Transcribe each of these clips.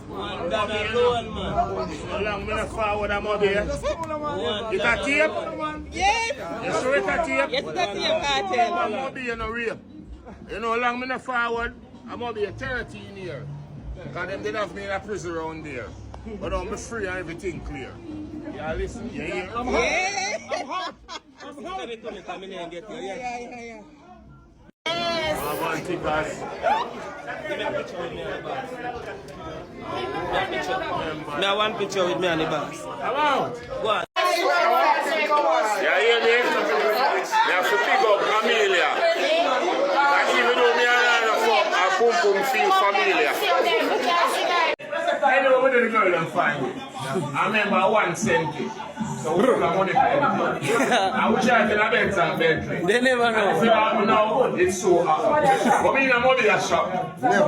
One done alone, man. So long me not forward a Mobay. It a tape? Yes. You sure it a tape? Yes, it's a tape cartel. Mobay you no rape. You know long me not forward a Mobay 13 years. Because them did have me in a prison around there. But I'm free and everything clear. Yeah, listen. You hear? Yeah. Yes. I want to guys. Give me a picture with me on the bus. Me have one picture with me on the bus. Hello? Go on. You hear me? You have to pick up Amelia. Like even though me and a pum pum feel familiar. I know where the girl them find it. I remember 1 cent. So we put money for it. I wish I had a Benz and Bentley. They never know. Now it's so hard. But me in a Mobay shop. Nice.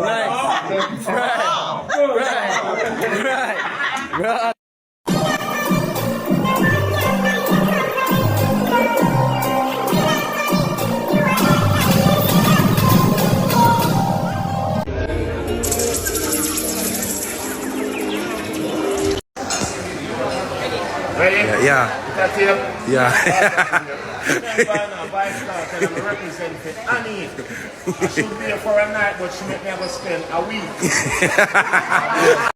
Right. Ready? Yeah. That's it. Yeah. Vybz Kartel, I'm representing Annie. I should be here for a night, but she make me have to spend a week.